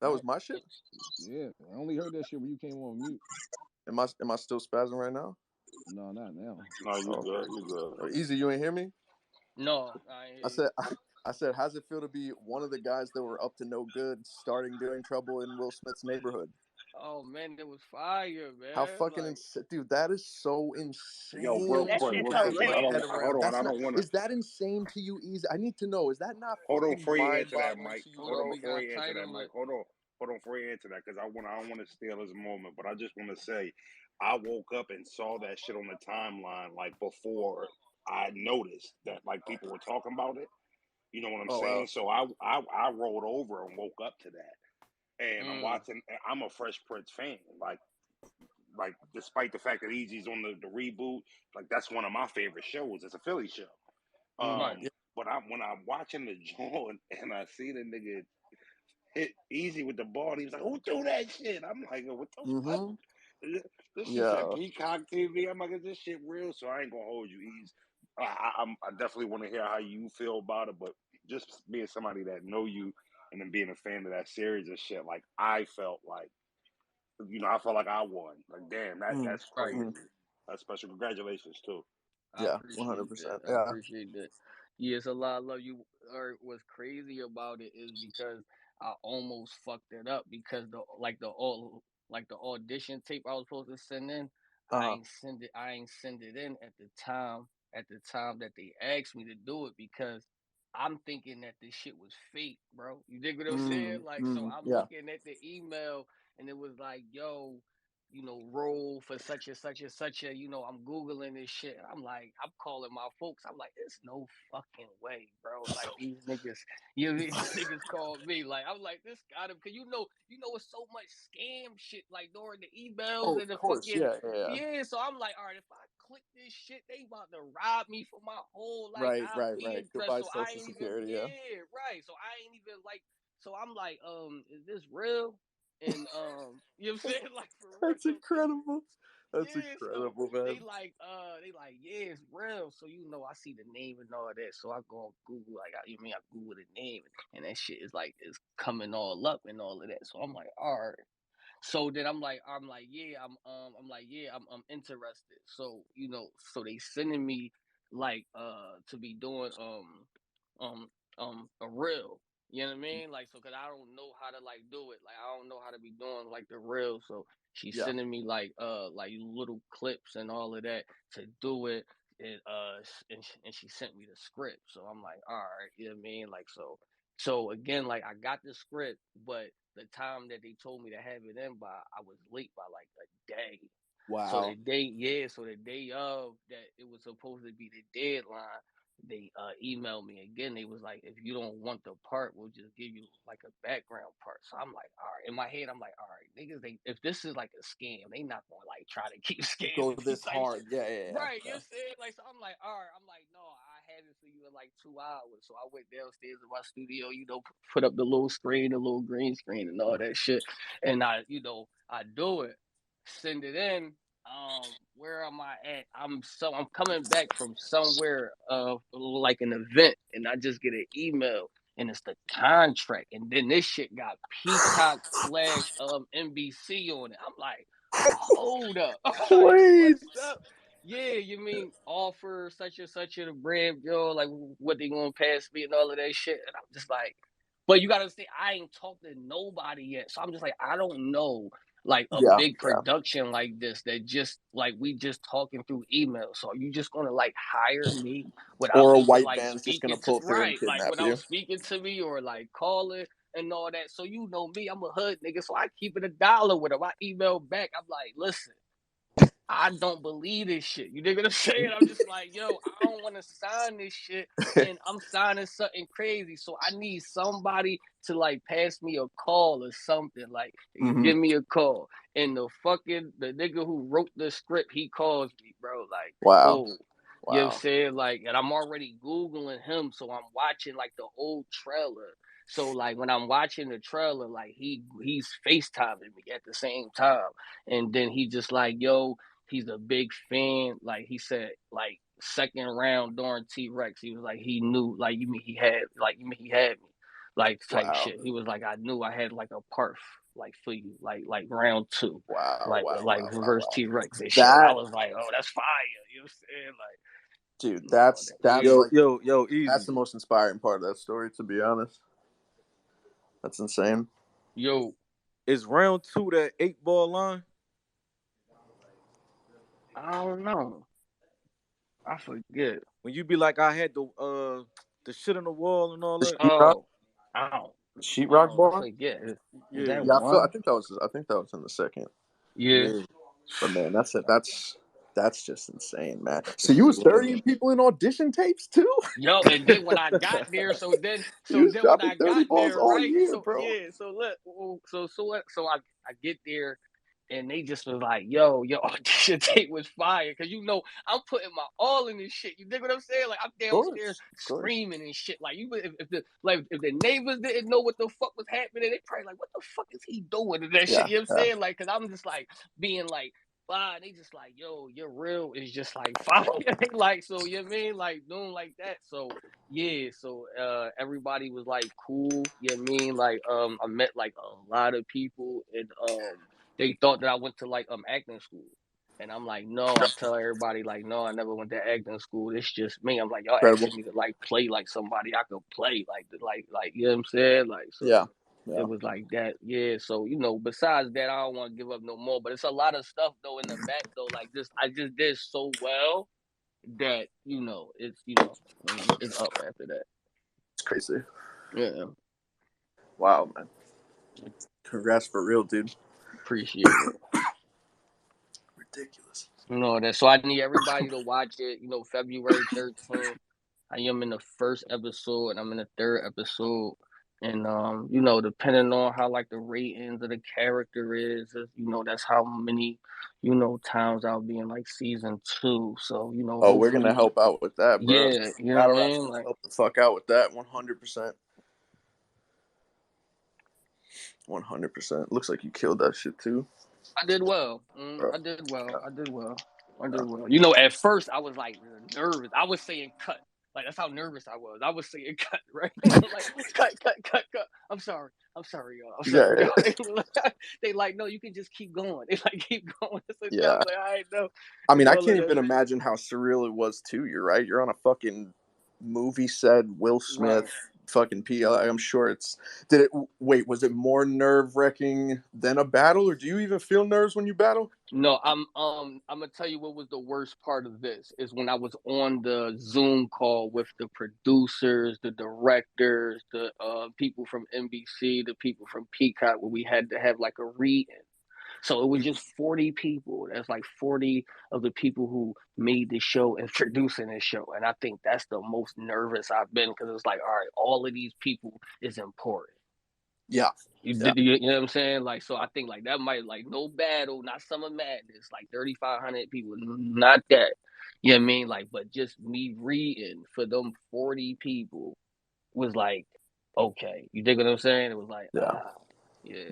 That was my shit. Yeah, I only heard that shit when you came on mute. Am I still spazzing right now? No, not now. No, you Oh. good. You good. Easy, you ain't hear me? No, I said, I said, how's it feel to be one of the guys that were up to no good, starting doing trouble in Will Smith's neighborhood? oh man, it was fire, man. How fucking Like, insane, dude! That is so insane. Yo, real that quick, shit's real Wrap quick, 'cause my hilarious. head hold around. on. That's I not. don't want to. Is that insane to you, Easy? I need to know. Is that not Hold on fucking before you answer that, mind-boggling Mike. to you, Hold on bro? We before got you answer that, title Mike. it. Hold on before you answer that, because I don't want to steal his moment, but I just want to say, I woke up and saw that shit on the timeline like before I noticed that like people were talking about it. You know what I'm Oh saying? wow. So I rolled over and woke up to that, and I'm watching. I'm a Fresh Prince fan, like despite the fact that Eazy's on the reboot, like that's one of my favorite shows. It's a Philly show. Right. But when I'm watching the joint and I see the nigga hit Easy with the ball, he was like, "Who threw that shit?" I'm like, "What the fuck?" This shit said Yeah. Peacock TV. I'm like, "Is this shit real?" So I ain't gonna hold you, Easy. I definitely want to hear how you feel about it, but just being somebody that know you and then being a fan of that series and shit, like I felt like, I felt like I won. Like, damn, that's Right. crazy. That's special. Congratulations too. I Yeah. appreciate 100%. that. I Yeah. appreciate that. Yeah, it's a lot of love. You or what's crazy about it is because I almost fucked it up because the audition tape I was supposed to send in, I ain't send it in at the time that they asked me to do it because I'm thinking that this shit was fake, bro. You dig what I'm saying? Like, so I'm Yeah. looking at the email and it was like, yo, role for such and such and such a, I'm Googling this shit. And I'm like, I'm calling my folks. I'm like, there's no fucking way, bro. Like these niggas, these niggas called me. Like, I'm like, this got him. Cause it's so much scam shit, like during the emails Oh, and of the course. fucking, yeah. So I'm like, all right, if I click this shit, they about to rob me for my whole, like, Right. IP address. Goodbye, So I Social ain't even, Security. Yeah. right. So I ain't even like, so I'm like, is this real? And you know what I'm saying? Like for real. That's incredible. That's Yeah, so incredible, man. they like, yeah, it's real. So I see the name and all that. So I go on Google, like, I Google the name, and that shit is like it's coming all up and all of that. So I'm like, all right. So then I'm like, yeah, I'm interested. So so they sending me like to be doing a reel. You know what I mean? Like, so, cause I don't know how to like do it. Like, I don't know how to be doing like the reel. So she's Yeah. sending me like little clips and all of that to do it. And she sent me the script. So I'm like, all right, you know what I mean? Like, so again, like I got the script, but the time that they told me to have it in by, I was late by like a day. Wow. So the day of that it was supposed to be the deadline, they emailed me again. They was like, if you don't want the part, we'll just give you like a background part. So I'm like, all right. In my head, I'm like, all right, niggas, if this is like a scam, they not gonna like try to keep Go scamming this hard. Yeah. right? You saying like, so I'm like, all right. I'm like, no, I have it for you in like 2 hours. So I went downstairs in my studio, put up the little screen, the little green screen, and all that shit, and I do it, send it in. Where am I at? I'm coming back from somewhere like an event, and I just get an email, and it's the contract, and then this shit got Peacock slash NBC on it. I'm like, hold up, I'm like, Wait. what's up? Yeah, you mean offer such and such a brand, like what they gonna pass me and all of that shit, and I'm just like, but you gotta say I ain't talked to nobody yet, so I'm just like, I don't know like a big production like this that just like we just talking through email. So are you just gonna like hire me without Or a even white like man's just speaking gonna to pull through and like kidnap without you. speaking to me or like calling and all that? So you know me, I'm a hood nigga, so I keep it $1 with him. I email back, I'm like, listen, I don't believe this shit. You dig what I'm saying? I'm just like, yo, I don't want to sign this shit, and I'm signing something crazy. So I need somebody to like pass me a call or something. Like, you give me a call, and the nigga who wrote the script, he calls me, bro. Like, Wow. oh, you know what I'm saying? Like, and I'm already Googling him, so I'm watching like the old trailer. So like when I'm watching the trailer, like he's FaceTiming me at the same time, and then he just like, yo. He's a big fan. Like he said, like second round during T-Rex, he was like he knew, like he had me. like type Wow. shit. He was like, I knew I had like a part like for you, like round 2, Wow. like Wow. reverse T-Rex and shit. I was like, oh, that's fire. You know what I'm saying? Like, Dude, no, that's like Yo, that's Eazy. the most inspiring part of that story, to be honest. That's insane. yo, Is round 2 that 8-ball line? I don't know. I forget. When you be like, I had the shit on the wall and all The that. sheetrock, Oh, I don't. sheetrock I bar. forget. Is Yeah. that Yeah, I one? think that was. I think that was in the second. Yeah. Yeah. But man, that's just insane, man. So you was studying people in audition tapes too? Yo, and then when I got there, so then You was when dropping I 30 got balls there, all right? year, So bro. yeah, so look, so I get there, and they just was like, yo, your audition tape was fire, cause I'm putting my all in this shit. You dig what I'm saying? Like I'm downstairs Of course. screaming and shit. Like if the neighbors didn't know what the fuck was happening, they probably like, what the fuck is he doing and that shit? You know what I'm saying? Like, cause I'm just like being like. Wow, they just like, yo, your real is just like fire. Like, so you know what I mean? Like doing like that. So yeah, so everybody was like cool, you know what I mean? Like I met like a lot of people, and they thought that I went to like acting school. And I'm like, no, I tell everybody like, no, I never went to acting school. It's just me. I'm like, y'all Incredible. asking me to like play like somebody I could play, like you know what I'm saying? Like so Yeah. it was like that, yeah. So besides that, I don't want to give up no more. But it's a lot of stuff though in the back though. Like I just did so well that it's up after that. It's crazy. Yeah, Wow, man. Congrats for real, dude. appreciate it. Ridiculous. That. So I need everybody to watch it. February 13th. I am in the first episode and I'm in the third episode. And depending on how like the ratings of the character is, that's how many, times I'll be in like season 2. So, Oh, we're gonna hopefully, help out with that, bro. yeah, you know what Battle I Rap's mean? gonna Like, help the fuck out with that 100%. 100%. Looks like you killed that shit too. I did well. Bro. I did well. At first I was like nervous. I was saying cut. Like that's how nervous I was. I was saying cut, right? I'm like cut. I'm sorry, y'all. I'm sorry, Yeah, y'all. They like, no, you can just keep going. They like keep going. So yeah. I was like, I know. I mean, I can't even imagine how surreal it was too. You're right. You're on a fucking movie set. Will Smith, fucking PL. I'm sure it's. Wait, was it more nerve wracking than a battle, or do you even feel nerves when you battle? No, I'm gonna tell you what was the worst part of this is when I was on the Zoom call with the producers, the directors, the people from NBC, the people from Peacock, where we had to have like a reading. So it was just 40 people. That's like 40 of the people who made the show and producing the show. And I think that's the most nervous I've been because it's like, all right, all of these people is important. Yeah. You know what I'm saying? Like, so I think like that might like no battle, not Summer Madness, like 3,500 people, not that. You know what I mean? Like, but just me reading for them 40 people was like, okay. You dig what I'm saying? It was like, yeah.